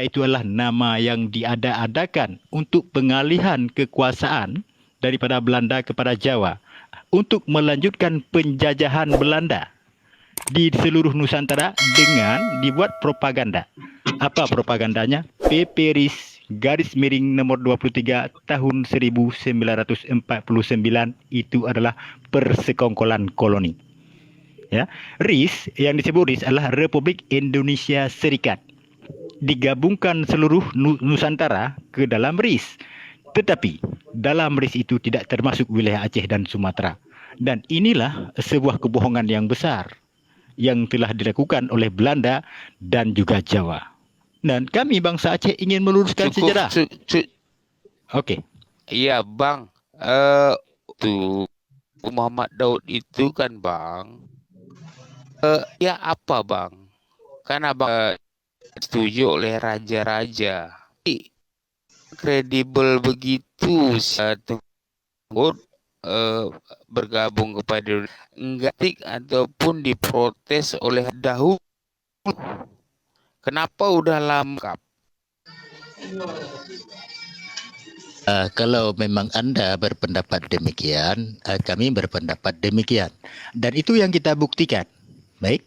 Itu adalah nama yang diada-adakan untuk pengalihan kekuasaan daripada Belanda kepada Jawa untuk melanjutkan penjajahan Belanda di seluruh Nusantara dengan dibuat propaganda. Apa propagandanya? PP RIS garis miring nomor 23 tahun 1949 itu adalah persekongkolan koloni. Ya, RIS yang disebut RIS adalah Republik Indonesia Serikat. Digabungkan seluruh Nusantara ke dalam RIS. Tetapi dalam RIS itu tidak termasuk wilayah Aceh dan Sumatera. Dan inilah sebuah kebohongan yang besar yang telah dilakukan oleh Belanda dan juga Jawa. Dan kami bangsa Aceh ingin meluruskan sejarah. Okey. Iya, Bang. Tuh Muhammad Daud itu kan, Bang. Ya apa, Bang? Kan Abang setuju oleh raja-raja. Kredibel begitu satu bergabung kepada enggak ataupun diprotes oleh dahulu. Kenapa udah lama? Kalau memang anda berpendapat demikian, kami berpendapat demikian. Dan itu yang kita buktikan. Baik,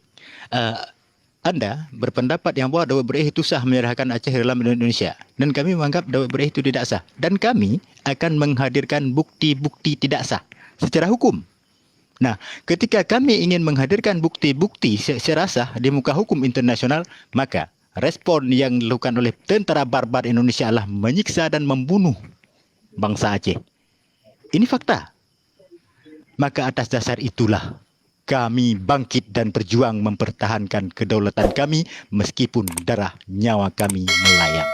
anda berpendapat yang bahwa Daud Bereh itu sah menyerahkan Aceh dalam Indonesia. Dan kami menganggap Daud Bereh itu tidak sah. Dan kami akan menghadirkan bukti-bukti tidak sah secara hukum. Nah, ketika kami ingin menghadirkan bukti-bukti secara sah di muka hukum internasional, maka respon yang dilakukan oleh tentara barbar Indonesia adalah menyiksa dan membunuh bangsa Aceh. Ini fakta. Maka atas dasar itulah kami bangkit dan berjuang mempertahankan kedaulatan kami meskipun darah nyawa kami melayang.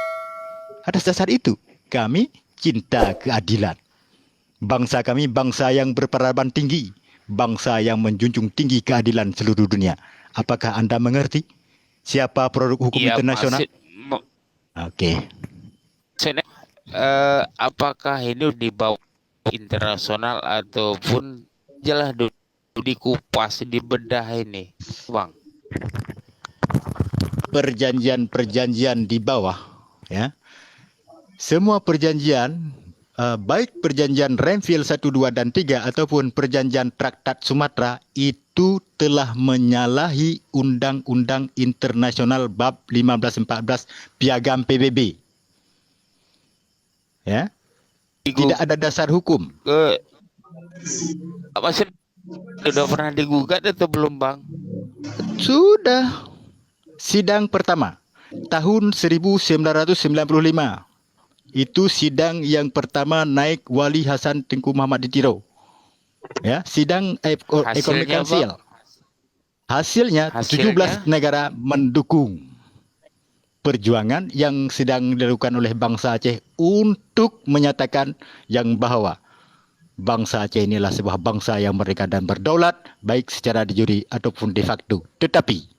Atas dasar itu, kami cinta keadilan. Bangsa kami bangsa yang berperadaban tinggi, bangsa yang menjunjung tinggi keadilan seluruh dunia. Apakah anda mengerti siapa produk hukum internasional? Okey. Apakah ini di bawah internasional ataupun jelas dikupas dibedah ini, Bang? Perjanjian-perjanjian di bawah, ya. Semua perjanjian, baik perjanjian Renville 1, 2 dan 3 ataupun perjanjian Traktat Sumatera itu telah menyalahi Undang-Undang Internasional Bab 1514 Piagam PBB. Ya. Tidak ada dasar hukum. Maksud sudah pernah digugat atau belum, Bang? Sudah. Sidang pertama tahun 1995. Itu sidang yang pertama naik Wali Hasan Tengku Muhammad Ditiro. Ya, sidang Economic Council. Hasilnya 17 negara mendukung perjuangan yang sedang dilakukan oleh bangsa Aceh untuk menyatakan yang bahawa bangsa Aceh inilah sebuah bangsa yang merdeka dan berdaulat baik secara de jure ataupun de facto. Tetapi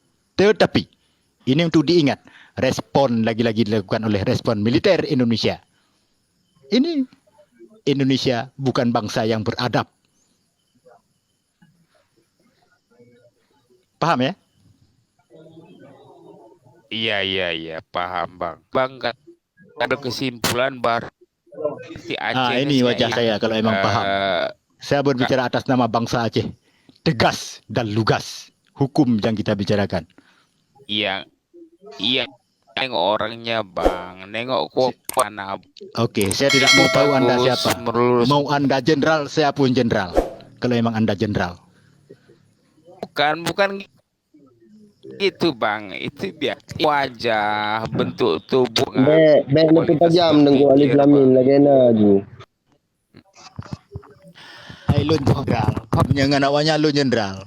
ini untuk diingat, respon lagi-lagi dilakukan oleh respon militer Indonesia. Ini Indonesia bukan bangsa yang beradab. Paham ya? Iya, paham, Bang. Bang, ada kesimpulan baru. Ini wajah saya kalau memang paham. Saya berbicara atas nama bangsa Aceh. Tegas dan lugas hukum yang kita bicarakan. Iya. Nengok orangnya, Bang. Nengok mana. Okey, saya tidak mau tahu anda siapa. Mau anda jenderal, saya pun jenderal. Kalau memang anda jenderal. Bukan itu, Bang. Itu dia wajah, bentuk tubuh. Lebih tajam dengan alif lamin lagi lagi. Lu jenderal. Jangan awaknya lu jenderal.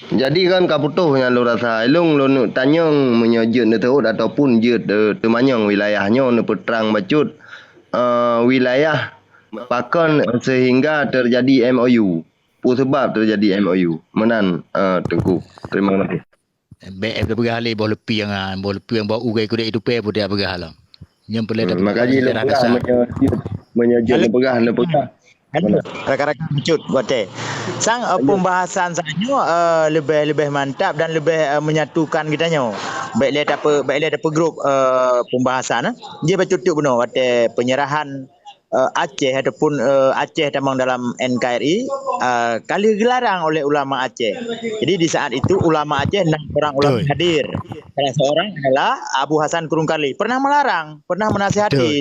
Jadi kan kaputuhnya lu rasa ilung lu tanyong menyojud ne terut ataupun jut de manyong wilayahnya ne peterang bacut wilayah pakon sehingga terjadi MOU. Sebab terjadi MOU. Menan Tengku. Terima kasih. BF dah berhalih bawa lepi yang bawa ugai kuda itu pe pun dia berhalang. Yang perlu ada makanya lepegah menyojud lepegah. Mana? Rakan-rakan mencut buat teh. Sang pembahasan sanyo lebih mantap dan lebih menyatukan kitanya. Baik lihat apa grup pembahasan dia betul benar buat penyerahan Aceh ataupun Aceh tamang dalam NKRI kali gelarang oleh ulama Aceh. Jadi di saat itu ulama Aceh 6 orang ulama Betul. hadir. Salah seorang adalah Abu Hasan Kurungkali. Pernah melarang, pernah Betul. menasihati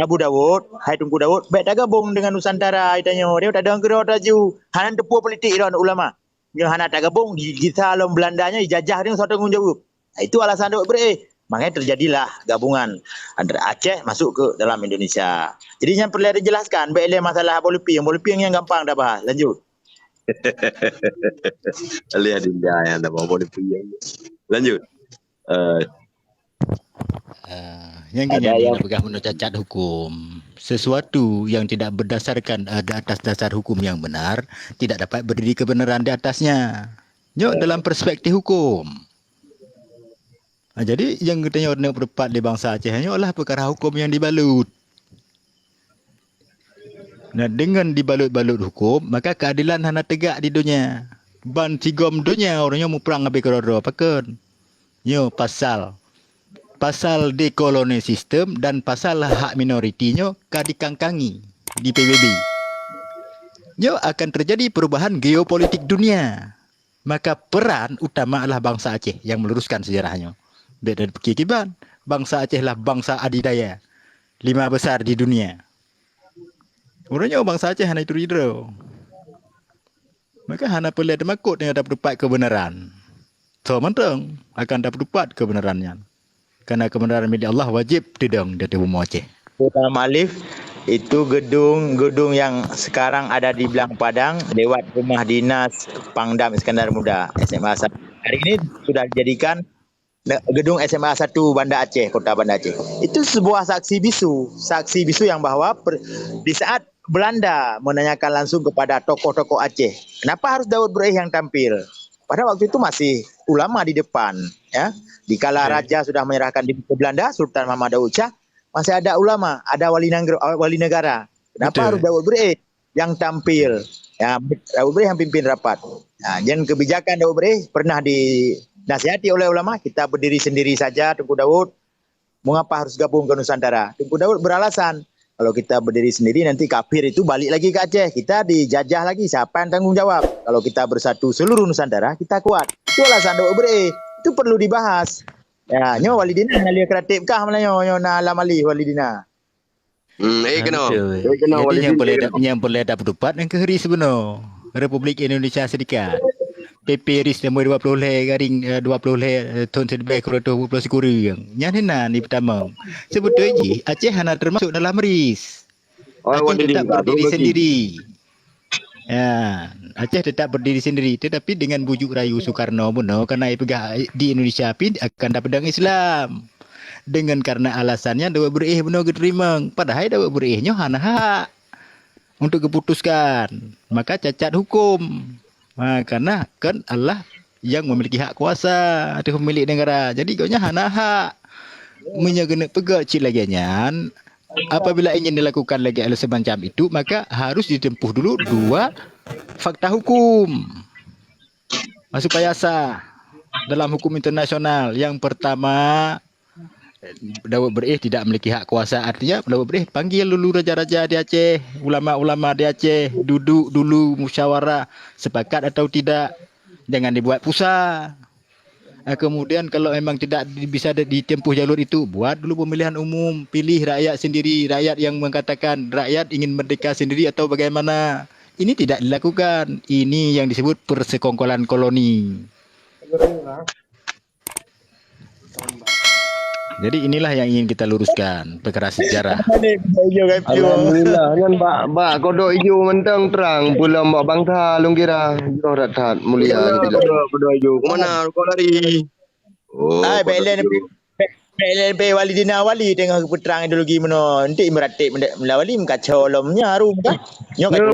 Abu Dawud, hai Tunku Dawud, baik tak gabung dengan Nusantara itanya. Dia tak ada angkara taju. Hanan tepu politik dia ulama. Dia hana tak gabung di kita alam Belandanya dijajah dia satu tanggung jawab. Itu alasan Dawud bre. Makanya terjadilah gabungan antara Aceh masuk ke dalam Indonesia. Jadi yang perlu dijelaskan, baik masalah polipi yang gampang dah bahas. Lanjut. Lihat dia yang tak mau punya. Lanjut. Yang Ada gini yang nak pegang menurut cacat hukum. Sesuatu yang tidak berdasarkan di atas dasar hukum yang benar tidak dapat berdiri kebenaran di atasnya. Nyok dalam perspektif hukum. Jadi yang kita nak berdebat di bangsa Aceh hanya adalah perkara hukum yang dibalut. Nah, dengan dibalut-balut hukum, maka keadilan hana tegak di dunia. Ban tigom dunia orangnya mau perang habis kerana pakan. Yo pasal dekoloni sistem dan pasal hak minoritinya dikangkangi di PBB. Yo akan terjadi perubahan geopolitik dunia. Maka peran utama adalah bangsa Aceh yang meluruskan sejarahnya. Beda dari Kikiban, bangsa Aceh lah bangsa adidaya. 5 besar di dunia. Orangnya bangsa Aceh hanya itu hidro. Maka hana perlu ada makut yang dapat dapat kebenaran. So mentang akan dapat dapat kebenarannya. Karena kebenaran milik Allah wajib didang dari bumi Aceh. Kota Malif itu gedung yang sekarang ada di Belang Padang lewat rumah dinas Pangdam Iskandar Muda SMA 1. Hari ini sudah dijadikan gedung SMA 1 Banda Aceh, Kota Banda Aceh. Itu sebuah saksi bisu yang bahwa di saat Belanda menanyakan langsung kepada tokoh-tokoh Aceh, kenapa harus Daud Breih yang tampil? Pada waktu itu masih ulama di depan, ya. Dikala raja sudah menyerahkan diri ke Belanda, Sultan Muhammad Daud Shah, masih ada ulama, ada wali negara. Kenapa harus Daud Breih yang tampil? Ya, Daud Breih yang pimpin rapat. Nah, dan kebijakan Daud Breih pernah dinasihati oleh ulama, kita berdiri sendiri saja, Tunku Daud. Mengapa harus gabung ke Nusantara? Tunku Daud beralasan, kalau kita berdiri sendiri nanti kafir itu balik lagi ke Aceh. Kita dijajah lagi. Siapa yang tanggung jawab? Kalau kita bersatu seluruh Nusantara, kita kuat. Itu alasan Daud Breih. Itu perlu dibahas. Ya, nyo walidina nalia kreatif kah malanyo nyo na lamali walidina. Kena. Jadi yang boleh dapat dapat yang keheri sebenar. Republik Indonesia Serikat. PP RIS nombor 20 garing 20 tahun sebelum kereta 20 kurang. Yang ni pertama. Sebetulnya Aceh hana termasuk dalam RIS. Aceh tetap berdiri sendiri. Ya, Aceh tetap berdiri sendiri tetapi dengan bujuk rayu Soekarno Muno kerana pegah di Indonesia pun akan dapat pedang Islam. Dengan karena alasannya Daud Breih benar diterima. Padahal Daud Breihnya hana hak untuk keputuskan. Maka cacat hukum. Karena kan Allah yang memiliki hak kuasa atau pemilik negara. Jadi kaunya hana hak menyagana pegak cik lagi nyan. Apabila ingin dilakukan lagi hal semacam itu, maka harus ditempuh dulu 2 fakta hukum supaya sah dalam hukum internasional. Yang pertama, Daud Breih tidak memiliki hak kuasa. Artinya Daud Breih panggil dulu raja-raja di Aceh, ulama-ulama di Aceh, duduk dulu musyawarah, sepakat atau tidak. Jangan dibuat pusat. Kemudian kalau memang tidak bisa ditempuh jalur itu, buat dulu pemilihan umum, pilih rakyat sendiri, rakyat yang mengatakan rakyat ingin merdeka sendiri atau bagaimana. Ini tidak dilakukan. Ini yang disebut persekongkolan koloni. Jadi inilah yang ingin kita luruskan, perkara sejarah. Alhamdulillah kan bak kodok hijau mentang terang pula mbak bangsa long kira jauh ratat mulia tidak. Kodok hijau. Kemana kau lari? Oh, PLNP walidina wali tengah peterang ideologi meno. Nanti meratik melawali mengacau lomnya harum kan. Nyok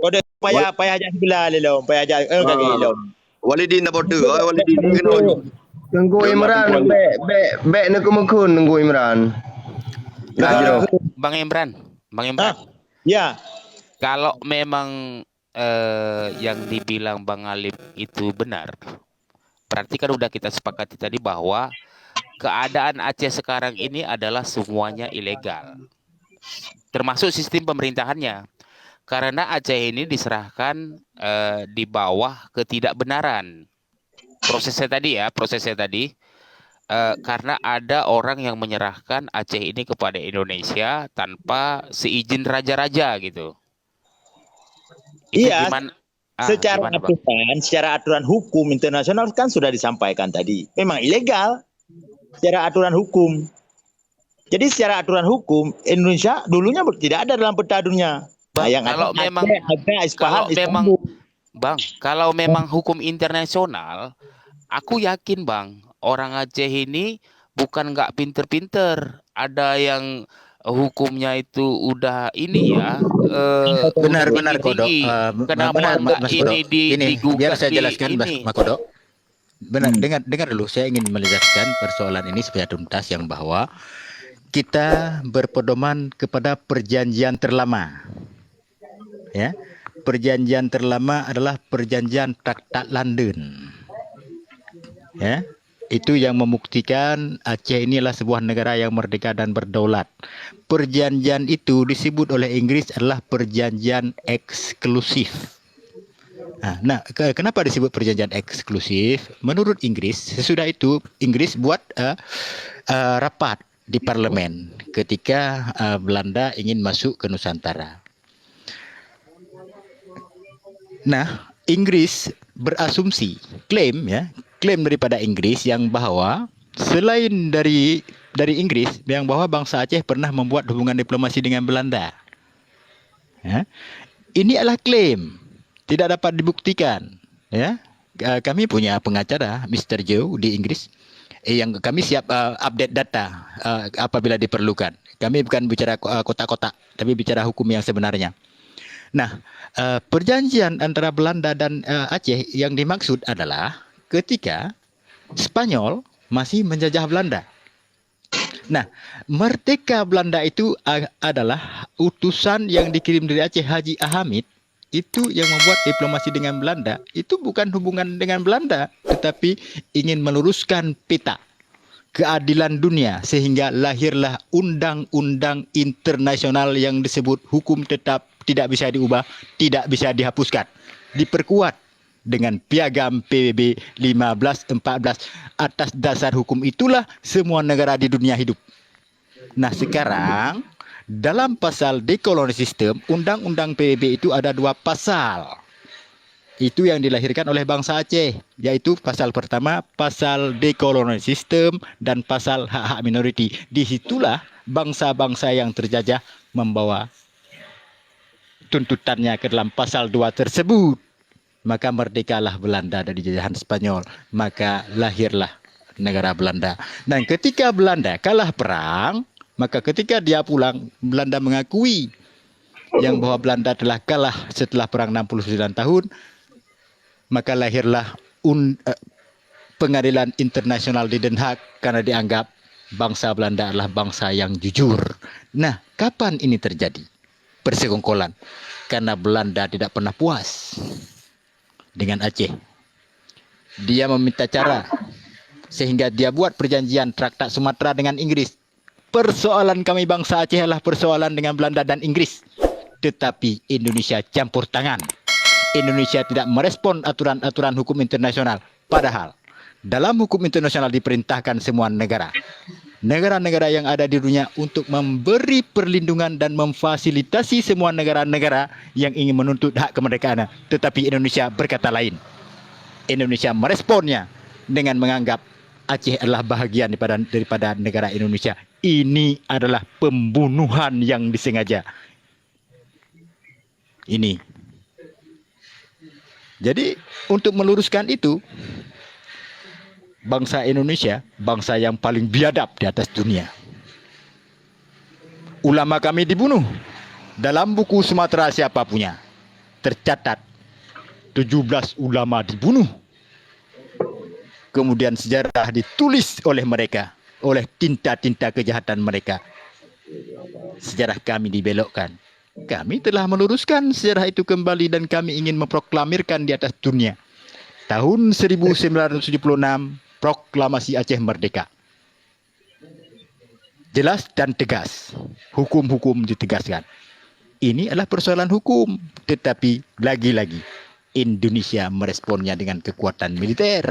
Kode payah ajak sebelah lelom, payah ajak kaki lelom. Walidin dah bodoh. Walidin kena. Tengku Dia Imran mati kuali. bek nak mekun Tengku Imran. Nak Betul. jero. Bang Imran, Bang Imran. Ya, Kalau memang yang dibilang Bang Alip itu benar, berarti kan udah kita sepakati tadi bahwa keadaan Aceh sekarang ini adalah semuanya ilegal, termasuk sistem pemerintahannya. Karena Aceh ini diserahkan di bawah ketidakbenaran. Prosesnya tadi karena ada orang yang menyerahkan Aceh ini kepada Indonesia tanpa seizin raja-raja gitu. Itu iya. gimana? Secara Gimana, Bang? aturan hukum internasional kan sudah disampaikan tadi. Memang ilegal secara aturan hukum. Jadi secara aturan hukum Indonesia dulunya tidak ada dalam peta dunia. Bang, yang kalau ada memang Ispahan, kalau memang Istanbul. Bang, kalau memang hukum internasional, aku yakin Bang, orang Aceh ini bukan nggak pinter-pinter. Ada yang hukumnya itu udah ini ya, udah Benar Kodok. tinggi-tinggi. Kenapa Benar nggak Mas Kodok. ini Ini biar digugat saya di jelaskan Mas ini? Kodok. Benar, dengar dulu. Saya ingin menjelaskan persoalan ini supaya tuntas yang bahwa kita berpedoman kepada perjanjian terlama. Ya. Perjanjian terlama adalah perjanjian Traktat London. Ya. Itu yang membuktikan Aceh inilah sebuah negara yang merdeka dan berdaulat. Perjanjian itu disebut oleh Inggris adalah perjanjian eksklusif. Nah, kenapa disebut perjanjian eksklusif? Menurut Inggris, sesudah itu Inggris buat rapat di parlemen ketika Belanda ingin masuk ke Nusantara. Nah, Inggris berasumsi, klaim daripada Inggris yang bahwa selain dari Inggris yang bahwa bangsa Aceh pernah membuat hubungan diplomasi dengan Belanda. Ya. Ini adalah klaim, tidak dapat dibuktikan. Ya, kami punya pengacara Mr. Joe di Inggris yang kami siap update data apabila diperlukan. Kami bukan bicara kotak-kotak, tapi bicara hukum yang sebenarnya. Nah, perjanjian antara Belanda dan Aceh yang dimaksud adalah ketika Spanyol masih menjajah Belanda. Nah, merdeka Belanda itu adalah utusan yang dikirim dari Aceh, Haji Ahamid, itu yang membuat diplomasi dengan Belanda. Itu bukan hubungan dengan Belanda, tetapi ingin meluruskan peta keadilan dunia sehingga lahirlah undang-undang internasional yang disebut hukum tetap, tidak bisa diubah, tidak bisa dihapuskan, diperkuat dengan piagam PBB 1514. Atas dasar hukum itulah semua negara di dunia hidup. Nah, sekarang dalam pasal dekolonial sistem, undang-undang PBB itu ada 2 pasal. Itu yang dilahirkan oleh bangsa Aceh, yaitu pasal pertama, pasal dekolonial sistem, dan pasal hak-hak minoriti. Disitulah bangsa-bangsa yang terjajah membawa tuntutannya ke dalam pasal 2 tersebut. Maka merdekalah Belanda dari jajahan Spanyol. Maka lahirlah negara Belanda. Dan ketika Belanda kalah perang, maka ketika dia pulang, Belanda mengakui yang bahwa Belanda telah kalah setelah perang 69 tahun. Maka lahirlah pengadilan internasional di Den Haag karena dianggap bangsa Belanda adalah bangsa yang jujur. Nah, kapan ini terjadi? Persekongkolan. Karena Belanda tidak pernah puas dengan Aceh. Dia meminta cara sehingga dia buat perjanjian Traktat Sumatera dengan Inggris. Persoalan kami bangsa Aceh adalah persoalan dengan Belanda dan Inggris. Tetapi Indonesia campur tangan. Indonesia tidak merespon aturan-aturan hukum internasional. Padahal dalam hukum internasional diperintahkan semua negara-negara yang ada di dunia untuk memberi perlindungan dan memfasilitasi semua negara-negara yang ingin menuntut hak kemerdekaan. Tetapi Indonesia berkata lain. Indonesia meresponnya dengan menganggap Aceh adalah bahagian daripada negara Indonesia. Ini adalah pembunuhan yang disengaja. Ini. Jadi untuk meluruskan itu, bangsa Indonesia, bangsa yang paling biadab di atas dunia. Ulama kami dibunuh. Dalam buku Sumatera siapa punya? tercatat 17 ulama dibunuh. Kemudian sejarah ditulis oleh mereka, oleh tinta-tinta kejahatan mereka. Sejarah kami dibelokkan. Kami telah meluruskan sejarah itu kembali dan kami ingin memproklamirkan di atas dunia. Tahun 1976, proklamasi Aceh merdeka. Jelas dan tegas. Hukum-hukum ditegaskan. Ini adalah persoalan hukum, tetapi lagi-lagi Indonesia meresponnya dengan kekuatan militer.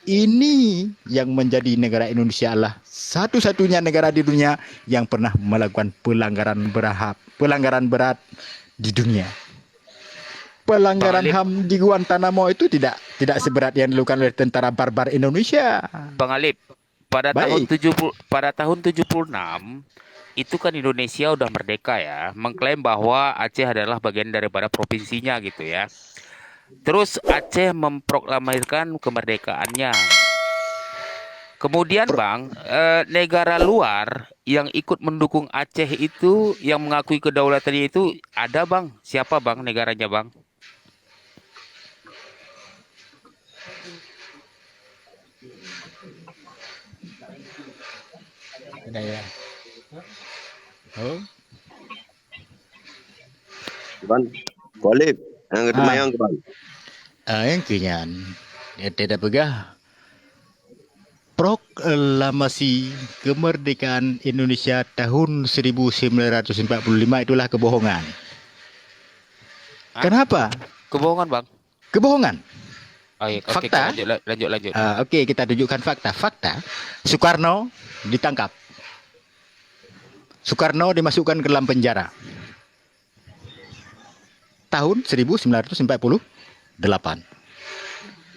Ini yang menjadi negara Indonesia adalah satu-satunya negara di dunia yang pernah melakukan pelanggaran berat di dunia. Pelanggaran HAM di Guantanamo itu tidak seberat yang dilakukan oleh tentara barbar Indonesia. Bang Alip, pada Baik. tahun 76 itu kan Indonesia udah merdeka ya, mengklaim bahwa Aceh adalah bagian daripada provinsinya gitu ya. Terus Aceh memproklamirkan kemerdekaannya. Kemudian Bang, negara luar yang ikut mendukung Aceh itu, yang mengakui kedaulatannya itu ada Bang. Siapa Bang negaranya Bang? Oh. Kapan? Boleh. Yang kedua yang kapan? Yang kenyan, tidak pegah. Proklamasi kemerdekaan Indonesia tahun 1945 itulah kebohongan. Hah? Kenapa? Kebohongan Bang. Kebohongan. Oh, iya. Oke, Fakta? lanjut. Oke, kita tunjukkan fakta. Soekarno ditangkap. Soekarno dimasukkan ke dalam penjara. Tahun 1948.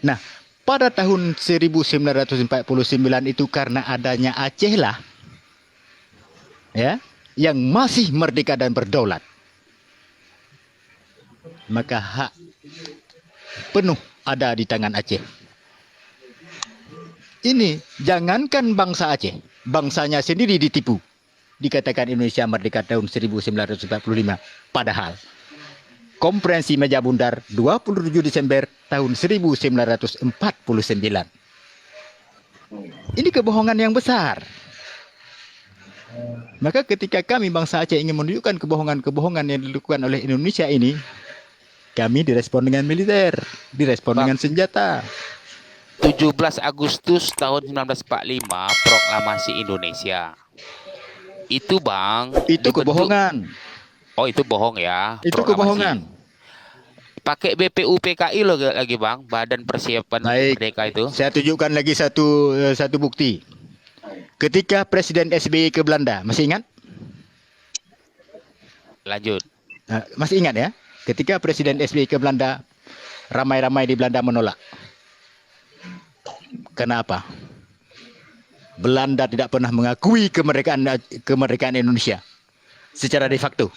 Nah, pada tahun 1949 itu karena adanya Aceh lah, ya, yang masih merdeka dan berdaulat, maka hak penuh ada di tangan Aceh. Ini jangankan bangsa Aceh, bangsanya sendiri ditipu. Dikatakan Indonesia merdeka tahun 1945, padahal Konferensi Meja Bundar 27 Desember tahun 1949. Ini kebohongan yang besar. Maka ketika kami bangsa Aceh ingin menunjukkan kebohongan-kebohongan yang dilakukan oleh Indonesia ini, kami direspon dengan militer, direspon dengan senjata. 17 Agustus tahun 1945 proklamasi Indonesia. Itu Bang, Itu dibentuk- kebohongan. Oh, itu bohong ya. Itu proklamasi. kebohongan. Pakai BPUPKI loh lagi Bang, Badan Persiapan Baik. Merdeka itu. Saya tunjukkan lagi satu bukti. Ketika Presiden SBY ke Belanda, masih ingat? Lanjut. Masih ingat ya? Ketika Presiden SBY ke Belanda, ramai-ramai di Belanda menolak. Kenapa? Belanda tidak pernah mengakui kemerdekaan Indonesia secara de facto.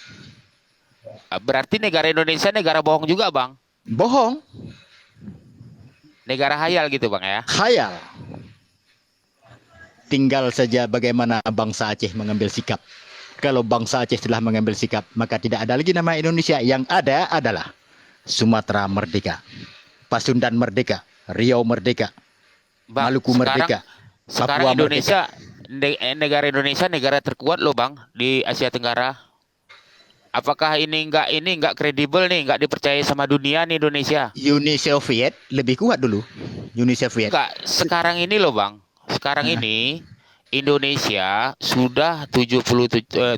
Berarti negara Indonesia negara bohong juga Bang. Bohong, Negara hayal gitu Bang ya. khayal. Tinggal saja bagaimana bangsa Aceh mengambil sikap. Kalau bangsa Aceh telah mengambil sikap, maka tidak ada lagi nama Indonesia. Yang ada adalah Sumatera merdeka, Pasundan merdeka, Riau merdeka, Bang, Maluku merdeka, sekarang Papua Indonesia negara Indonesia negara terkuat loh Bang di Asia Tenggara. Apakah ini nggak kredibel nih, nggak dipercaya sama dunia nih Indonesia? Uni Soviet lebih kuat dulu. Uni Soviet. Enggak, sekarang ini loh Bang. Sekarang ini Indonesia sudah 77 tahun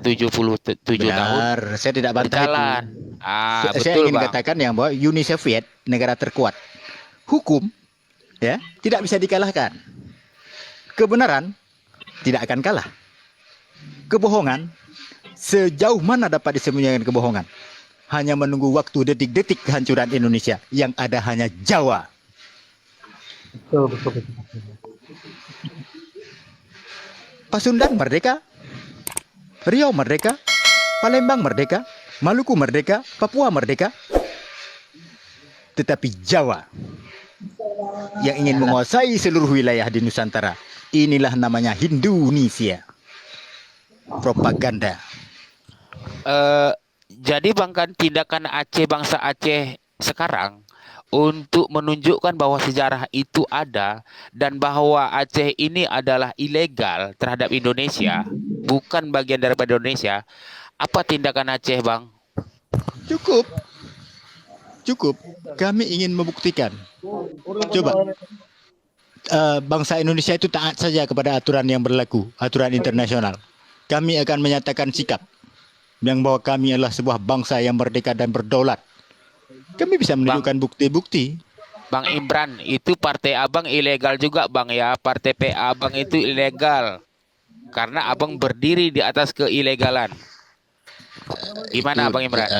Benar, saya tidak bantah berjalan. itu. Ah, Saya betul ingin Bang. katakan yang bahwa Uni Soviet negara terkuat. Hukum ya tidak bisa dikalahkan. Kebenaran tidak akan kalah. Kebohongan sejauh mana dapat disembunyikan kebohongan? Hanya menunggu waktu detik-detik kehancuran Indonesia. Yang ada hanya Jawa. Betul. Pasundan merdeka, Riau merdeka, Palembang merdeka, Maluku merdeka, Papua merdeka. Tetapi Jawa yang ingin menguasai seluruh wilayah di Nusantara, inilah namanya Indonesia. Propaganda. Jadi bahkan tindakan Aceh, bangsa Aceh sekarang untuk menunjukkan bahwa sejarah itu ada dan bahwa Aceh ini adalah ilegal terhadap Indonesia, bukan bagian daripada Indonesia. Apa tindakan Aceh, Bang? Cukup, cukup. Kami ingin membuktikan. Coba, bangsa Indonesia itu taat saja kepada aturan yang berlaku, aturan internasional. Kami akan menyatakan sikap yang bahwa kami adalah sebuah bangsa yang merdeka dan berdaulat. Kami bisa menunjukkan bukti-bukti. Bang Imran, itu partai Abang ilegal juga, Bang ya. Partai PA Abang itu ilegal. Karena Abang berdiri di atas keilegalan. Gimana Bang Imran?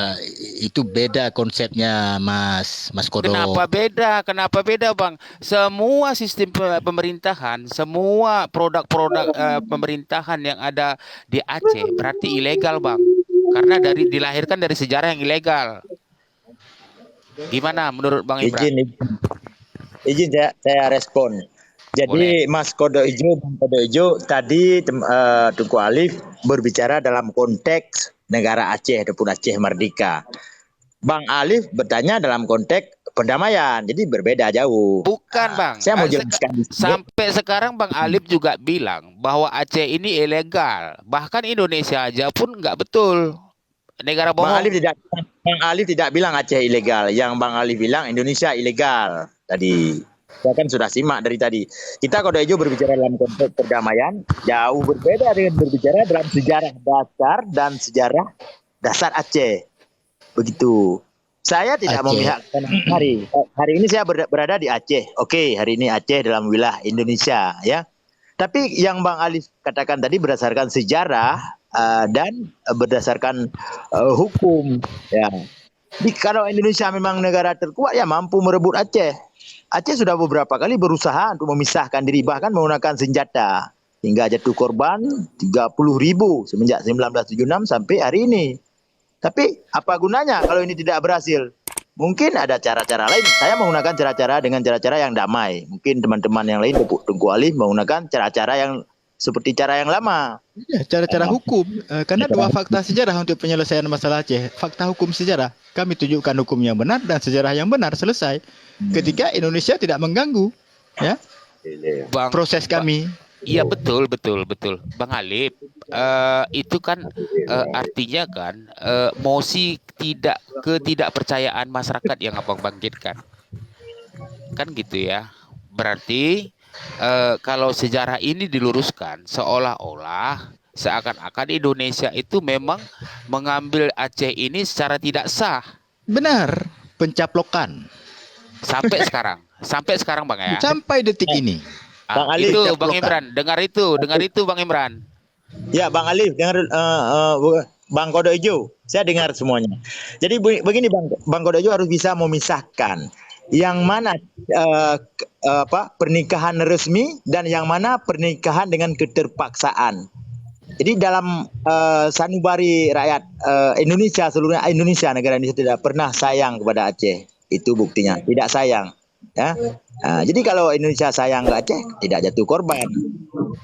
Itu beda konsepnya, Mas Kodo. Kenapa beda? Kenapa beda, Bang? Semua sistem pemerintahan, semua produk-produk pemerintahan yang ada di Aceh berarti ilegal, Bang. Karena dilahirkan dari sejarah yang ilegal. Gimana menurut Bang Imran? Izin saya respon. Jadi boleh. Mas Kodo Ijo, Bang Kodo Ijo tadi Tunku Alif berbicara dalam konteks negara Aceh ataupun Aceh merdeka. Bang Alif bertanya dalam konteks perdamaian, jadi berbeda jauh. Bukan, Bang. Saya mau jelaskan. Sampai sekarang Bang Alif juga bilang bahwa Aceh ini ilegal. Bahkan Indonesia aja pun nggak betul. Negara bohong. Bang Alif tidak bilang Aceh ilegal. Yang Bang Alif bilang Indonesia ilegal tadi. Saya kan sudah simak dari tadi. Kita Kodo Ijo berbicara dalam konteks perdamaian, jauh berbeda dengan berbicara dalam sejarah dasar dan sejarah dasar Aceh. Begitu. Saya tidak memihak hari. Hari ini saya berada di Aceh. Oke, hari ini Aceh dalam wilayah Indonesia, ya. Tapi yang Bang Alif katakan tadi berdasarkan sejarah dan berdasarkan hukum, ya. Kalau Indonesia memang negara terkuat, ya mampu merebut Aceh. Aceh sudah beberapa kali berusaha untuk memisahkan diri, bahkan menggunakan senjata. Hingga jatuh korban 30.000 semenjak 1976 sampai hari ini. Tapi apa gunanya kalau ini tidak berhasil? Mungkin ada cara-cara lain. Saya menggunakan cara-cara dengan cara-cara yang damai. Mungkin teman-teman yang lain, Tunku Alif, menggunakan cara-cara yang seperti cara yang lama. Ya, cara-cara hukum. Karena dua fakta sejarah untuk penyelesaian masalah Aceh. Fakta hukum sejarah. Kami tunjukkan hukum yang benar dan sejarah yang benar, selesai. Ketika Indonesia tidak mengganggu, ya, proses kami. Iya betul. Bang Alif, itu kan artinya kan mosi ketidakpercayaan masyarakat yang Abang bangkitkan. Kan gitu ya. Berarti kalau sejarah ini diluruskan seolah-olah seakan-akan Indonesia itu memang mengambil Aceh ini secara tidak sah. Benar, pencaplokan. Sampai sekarang Bang ya. Sampai detik ini. Bang Alif, itu Bang Imran, dengar itu Bang Imran. Ya Bang Alif, dengar Bang Kodo Ijo, saya dengar semuanya. Jadi begini Bang Kodo Ijo harus bisa memisahkan yang mana pernikahan resmi dan yang mana pernikahan dengan keterpaksaan. Jadi dalam sanubari rakyat Indonesia, seluruh Indonesia, negara Indonesia tidak pernah sayang kepada Aceh. Itu buktinya, tidak sayang. Ya. Jadi kalau Indonesia sayang ke Aceh, tidak jatuh korban.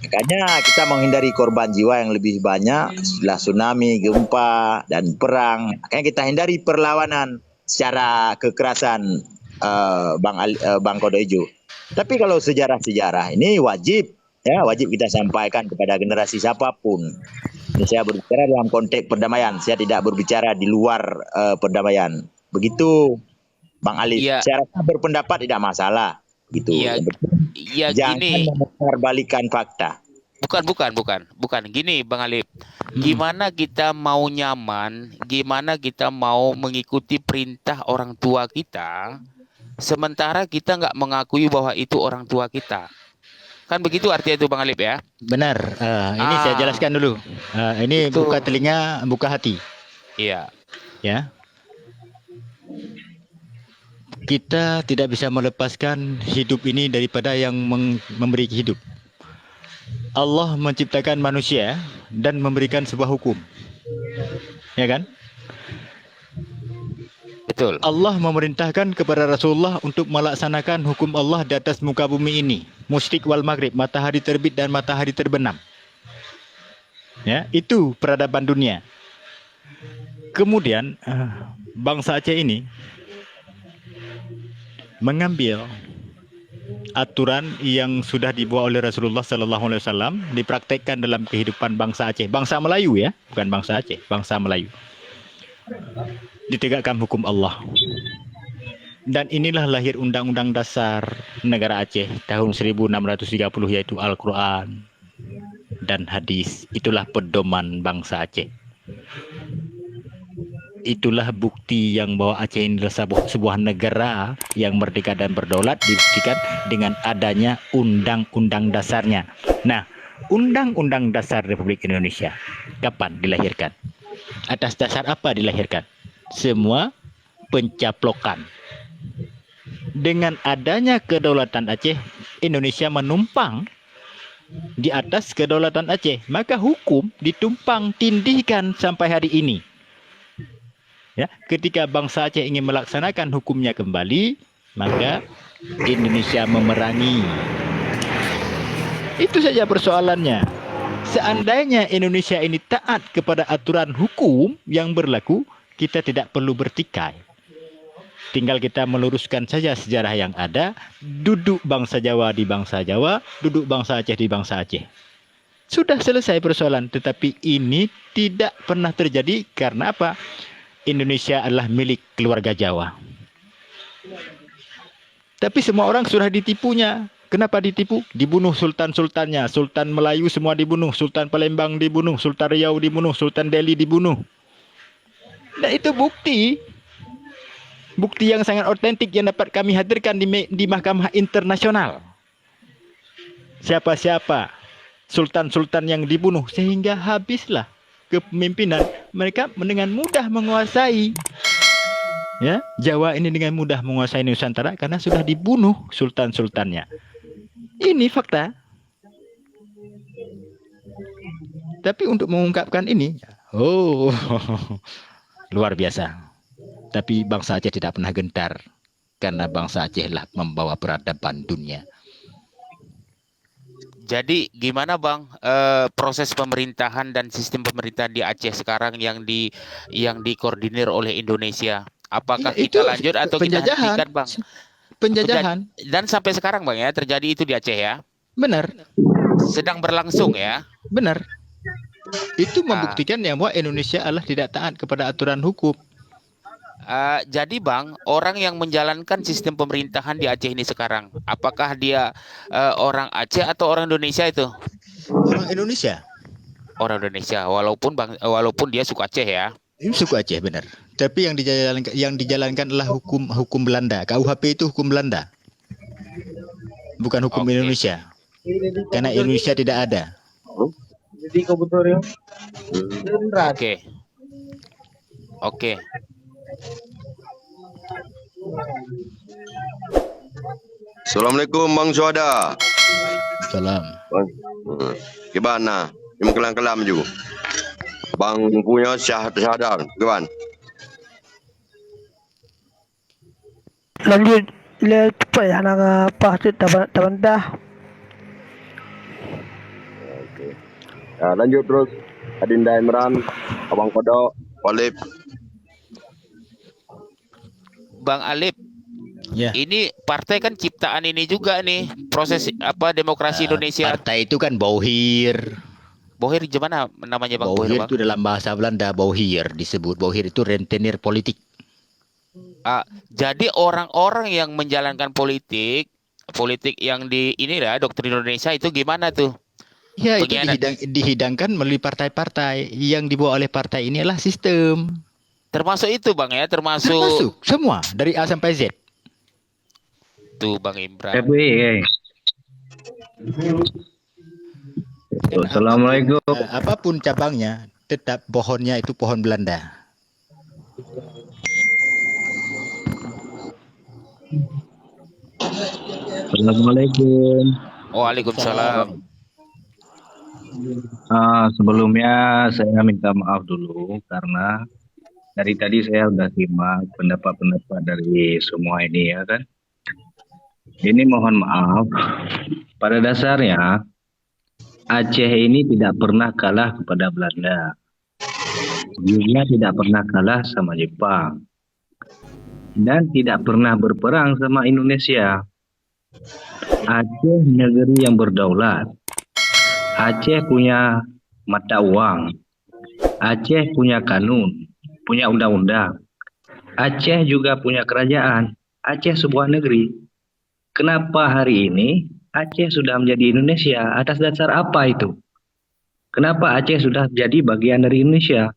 Makanya kita menghindari korban jiwa yang lebih banyak setelah tsunami, gempa, dan perang. Makanya kita hindari perlawanan secara kekerasan, Bang Kodo Ijo. Tapi kalau sejarah-sejarah ini wajib kita sampaikan kepada generasi siapapun. Ini saya berbicara dalam konteks perdamaian. Saya tidak berbicara di luar perdamaian. Begitu, Bang Alif. Ya. Saya rasa berpendapat tidak masalah. Gitu. Ya, jangan gini. memutarbalikan fakta. Bukan. Gini, Bang Alif. Gimana kita mau nyaman, gimana kita mau mengikuti perintah orang tua kita, sementara kita nggak mengakui bahwa itu orang tua kita. Kan begitu artinya itu Bang Alif ya? Benar. Ini saya jelaskan dulu. Ini itu. Buka telinga, buka hati. Iya. Ya. Kita tidak bisa melepaskan hidup ini daripada yang memberi hidup. Allah menciptakan manusia dan memberikan sebuah hukum. Ya kan? Betul. Allah memerintahkan kepada Rasulullah untuk melaksanakan hukum Allah di atas muka bumi ini. Musyrik wal maghrib, matahari terbit dan matahari terbenam. Ya, itu peradaban dunia. Kemudian bangsa Aceh ini mengambil aturan yang sudah dibawa oleh Rasulullah Sallallahu Alaihi Wasallam dipraktekkan dalam kehidupan bangsa Aceh, bangsa Melayu ya, bukan bangsa Aceh, bangsa Melayu. Ditegakkan hukum Allah. Dan inilah lahir Undang-Undang Dasar Negara Aceh tahun 1630, yaitu Al-Quran dan hadis. Itulah pedoman bangsa Aceh. Itulah bukti yang bahwa Aceh ini adalah sebuah negara yang merdeka dan berdaulat, dibuktikan dengan adanya undang-undang dasarnya. Nah, Undang-Undang Dasar Republik Indonesia kapan dilahirkan? Atas dasar apa dilahirkan? Semua pencaplokan. Dengan adanya kedaulatan Aceh, Indonesia menumpang di atas kedaulatan Aceh, maka hukum ditumpang tindihkan sampai hari ini. Ya, ketika bangsa Aceh ingin melaksanakan hukumnya kembali, maka Indonesia memerangi. Itu saja persoalannya. Seandainya Indonesia ini taat kepada aturan hukum yang berlaku, kita tidak perlu bertikai. Tinggal kita meluruskan saja sejarah yang ada, duduk bangsa Jawa di bangsa Jawa, duduk bangsa Aceh di bangsa Aceh. Sudah selesai persoalan, tetapi ini tidak pernah terjadi karena apa? Indonesia adalah milik keluarga Jawa. Tapi semua orang sudah ditipunya. Kenapa ditipu? Dibunuh sultan-sultannya. Sultan Melayu semua dibunuh. Sultan Palembang dibunuh. Sultan Riau dibunuh. Sultan Delhi dibunuh. Dan itu bukti yang sangat otentik yang dapat kami hadirkan di Mahkamah Internasional. Siapa-siapa sultan-sultan yang dibunuh sehingga habislah kepemimpinan, mereka dengan mudah menguasai ya Jawa ini, dengan mudah menguasai Nusantara karena sudah dibunuh sultan-sultannya. Ini fakta. Tapi untuk mengungkapkan ini, luar biasa. Tapi bangsa Aceh tidak pernah gentar karena bangsa Aceh lah membawa peradaban dunia. Jadi gimana Bang proses pemerintahan dan sistem pemerintahan di Aceh sekarang yang dikoordinir oleh Indonesia? Apakah Ya, kita lanjut atau kita penjajahan, hentikan Bang? penjajahan. Dan sampai sekarang Bang ya terjadi itu di Aceh ya? Benar, Sedang berlangsung ya? benar. Itu membuktikan yang bahwa Indonesia adalah tidak taat kepada aturan hukum. Jadi Bang, orang yang menjalankan sistem pemerintahan di Aceh ini sekarang, apakah dia orang Aceh atau orang Indonesia itu? Orang Indonesia. Orang Indonesia, walaupun dia suku Aceh ya. Ini suku Aceh benar. Tapi yang dijalankan adalah hukum Belanda. KUHP itu hukum Belanda. Bukan hukum Oke. Indonesia. Karena Indonesia tidak ada. Oke. Oke. Assalamualaikum Bang Suhada. Salam. Gimana? Yang kelam-kelam juga. Bang punya syahadar. Gimana? Lanjut. Ila cepat ya nak apa tu taban dah. Okey. Lanjut terus. Adinda Imran, Abang Kodok, Walid. Bang Alip, Ya. ini partai kan ciptaan ini juga nih, proses demokrasi Indonesia. Partai itu kan Bauhir. Bohir gimana namanya Bang Bohir, Bauhir Bang? itu dalam bahasa Belanda Bauhir disebut. Bauhir itu rentenir politik. Jadi orang-orang yang menjalankan politik yang di inilah doktrin Indonesia itu gimana tuh? Ya, itu Pengkhianat. dihidangkan melalui partai-partai. Yang dibawa oleh partai ini adalah sistem. Termasuk itu Bang ya, termasuk Termasuk semua dari A sampai Z. tuh Bang Imran. Assalamualaikum. Apapun cabangnya, tetap pohonnya itu pohon Belanda. Assalamualaikum. Waalaikumsalam. Sebelumnya saya minta maaf dulu karena dari tadi saya sudah simak pendapat-pendapat dari semua ini ya kan. Ini mohon maaf. Pada dasarnya Aceh ini tidak pernah kalah kepada Belanda. Dunia tidak pernah kalah sama Jepang dan tidak pernah berperang sama Indonesia. Aceh negeri yang berdaulat. Aceh punya mata uang. Aceh punya kanun, punya undang-undang. Aceh juga punya kerajaan. Aceh sebuah negeri. Kenapa hari ini Aceh sudah menjadi Indonesia? Atas dasar apa itu? Kenapa Aceh sudah jadi bagian dari Indonesia?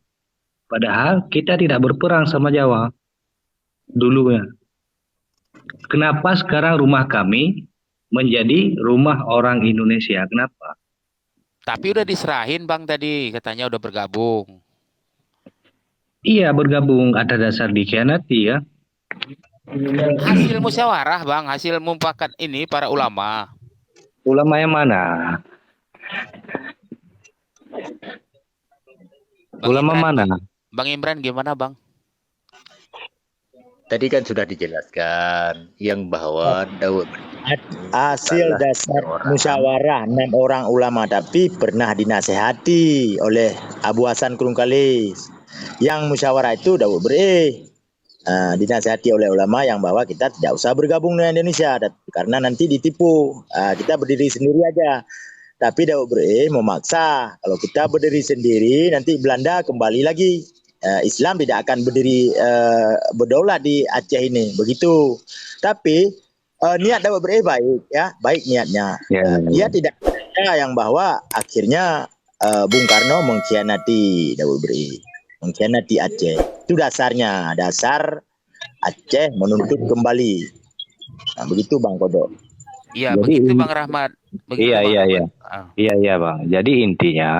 Padahal kita tidak berperang sama Jawa dulunya. Kenapa sekarang rumah kami menjadi rumah orang Indonesia? Kenapa? Tapi udah diserahin Bang tadi, katanya udah bergabung. Iya bergabung atas dasar dikhianati ya. Hasil musyawarah Bang, hasil mufakat ini para ulama. Ulama yang mana? Bang Ulama Imran, mana? Bang Imran gimana Bang? Tadi kan sudah dijelaskan yang bahwa Daud Hasil dasar musyawarah 6 orang ulama, tapi pernah dinasehati oleh Abu Hasan Kurungkalis. Yang musyawarah itu Daud Bre. Dinasehati oleh ulama yang bahwa kita tidak usah bergabung dengan Indonesia karena nanti ditipu. Kita berdiri sendiri aja. Tapi Daud Bre memaksa kalau kita berdiri sendiri nanti Belanda kembali lagi. Islam tidak akan berdiri berdaulat di Aceh ini, begitu. Tapi niat Daud Bre baik ya, baik niatnya. Dia tidak percaya yang bahwa akhirnya Bung Karno mengkhianati Daud Bre, mengkhianati Aceh. Itu dasarnya, dasar Aceh menuntut kembali. Nah, begitu Bang Kodok. Iya, Jadi begitu Bang Rahmat. Begitu, Iya, Bang iya, Rahmat. iya. Iya Bang. Jadi intinya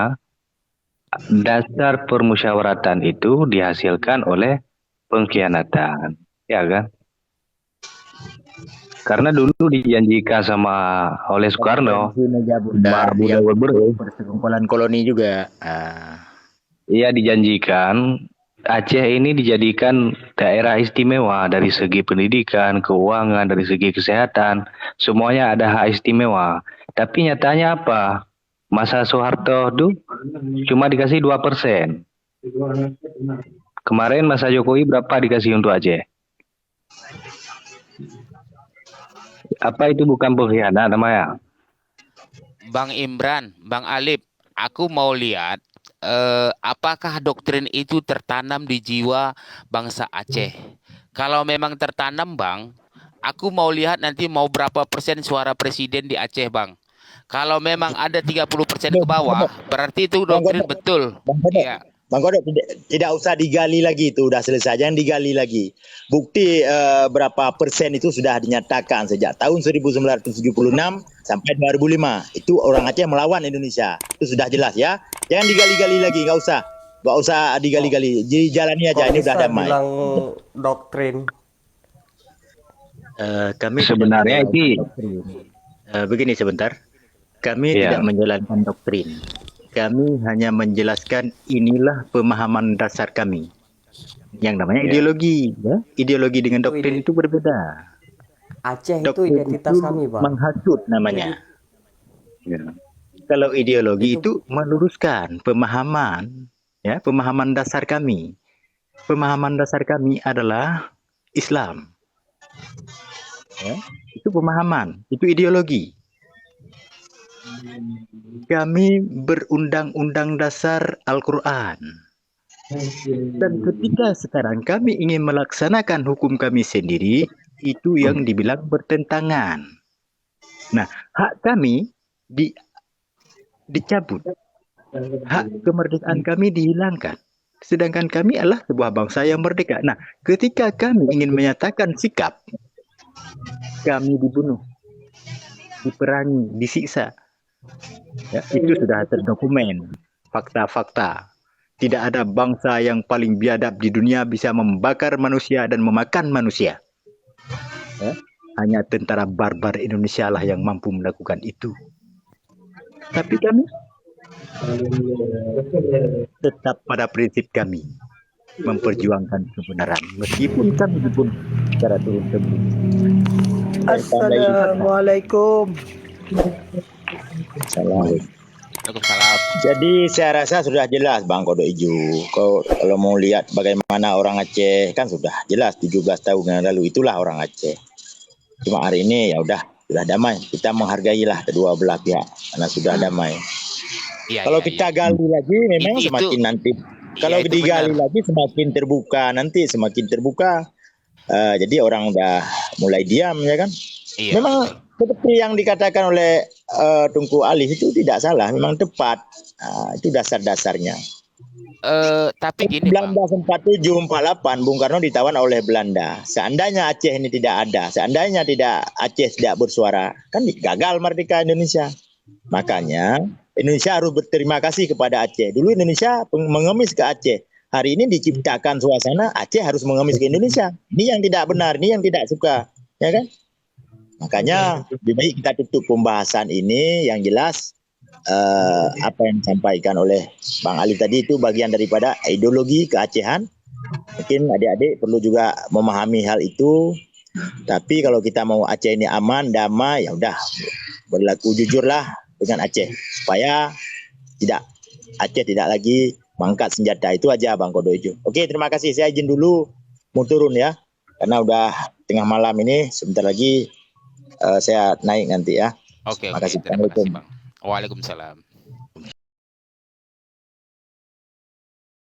dasar permusyawaratan itu dihasilkan oleh pengkhianatan, ya kan? Karena dulu dijanjikan sama oleh Soekarno, meja bundar Abu yang Dawud Bre, persekongkolan koloni juga. iya dijanjikan Aceh ini dijadikan daerah istimewa dari segi pendidikan, keuangan, dari segi kesehatan, semuanya ada hak istimewa. Tapi nyatanya apa? Masa Soeharto tuh cuma dikasih 2%. Kemarin masa Jokowi berapa dikasih untuk Aceh? Apa itu bukan pengkhianat namanya? Bang Imran, Bang Alip, aku mau lihat apakah doktrin itu tertanam di jiwa bangsa Aceh. Kalau memang tertanam, Bang, aku mau lihat nanti mau berapa persen suara presiden di Aceh, Bang. Kalau memang ada 30% ke bawah, berarti itu doktrin betul. Bang Kodok, Iya. Bang Kodok tidak usah digali lagi, itu udah selesai, jangan digali lagi. Bukti berapa persen itu sudah dinyatakan sejak tahun 1976 sampai 2005. Itu orang Aceh melawan Indonesia. Itu sudah jelas ya. Jangan digali-gali lagi, nggak usah digali-gali. Dijalani aja, ini udah damai. Bilang doktrin. Kami Sebenarnya ini begini sebentar. Kami Iya. tidak menjalankan doktrin. Kami hanya menjelaskan inilah pemahaman dasar kami. Yang namanya ideologi. Ya? Ideologi dengan doktrin itu berbeda. Aceh itu Doktrin identitas itu kami, Bang. menghasut namanya. Ya. Kalau ideologi itu meluruskan pemahaman, ya, pemahaman dasar kami. Pemahaman dasar kami adalah Islam. Ya, itu pemahaman, itu ideologi. Kami berundang-undang dasar Al-Quran. Dan ketika sekarang kami ingin melaksanakan hukum kami sendiri, itu yang dibilang bertentangan. Nah, hak kami dicabut. Hak kemerdekaan kami dihilangkan. Sedangkan kami adalah sebuah bangsa yang merdeka. Nah, ketika kami ingin menyatakan sikap, kami dibunuh, diperangi, disiksa. Ya, itu sudah terdokumen, fakta-fakta. Tidak ada bangsa yang paling biadab di dunia bisa membakar manusia dan memakan manusia. Ya, hanya tentara barbar Indonesia lah yang mampu melakukan itu. Tapi kami tetap pada prinsip kami, memperjuangkan kebenaran, meskipun kami dibunuh secara turun-temurun. Assalamualaikum. Salam. Waalaikumsalam. Jadi saya rasa sudah jelas Bang Kodok Ijo. Kalau mau lihat bagaimana orang Aceh kan sudah jelas 17 tahun yang lalu itulah orang Aceh. Cuma hari ini ya udah sudah damai. Kita menghargailah kedua belah pihak karena sudah damai. Iya, Kalau iya, kita iya. gali lagi memang Itu- semakin nanti. Kalau itu digali benar. lagi semakin terbuka nanti semakin terbuka. Jadi orang udah mulai diam ya kan. Iya. Memang seperti yang dikatakan oleh Tunku Ali itu tidak salah, memang tepat. Itu dasar-dasarnya. Tapi gini, Bang. 1947-48 Bung Karno ditawan oleh Belanda. Seandainya Aceh ini tidak ada, seandainya Aceh tidak bersuara, kan gagal merdeka Indonesia. Makanya Indonesia harus berterima kasih kepada Aceh. Dulu Indonesia mengemis ke Aceh. Hari ini diciptakan suasana Aceh harus mengemis ke Indonesia. Ini yang tidak benar, ini yang tidak suka, ya kan? Makanya lebih baik kita tutup pembahasan ini. Yang jelas apa yang disampaikan oleh Bang Ali tadi itu bagian daripada ideologi keacehan. Mungkin adik-adik perlu juga memahami hal itu. Tapi kalau kita mau Aceh ini aman, damai, ya udah berlaku jujurlah dengan Aceh supaya Aceh tidak lagi mangkat senjata. Itu aja Bang Kodok Ijo. Oke, terima kasih. Saya izin dulu mau turun ya. Karena udah tengah malam ini, sebentar lagi saya naik nanti ya. Oke, Terima kasih. terima kasih, Bang. Waalaikumsalam.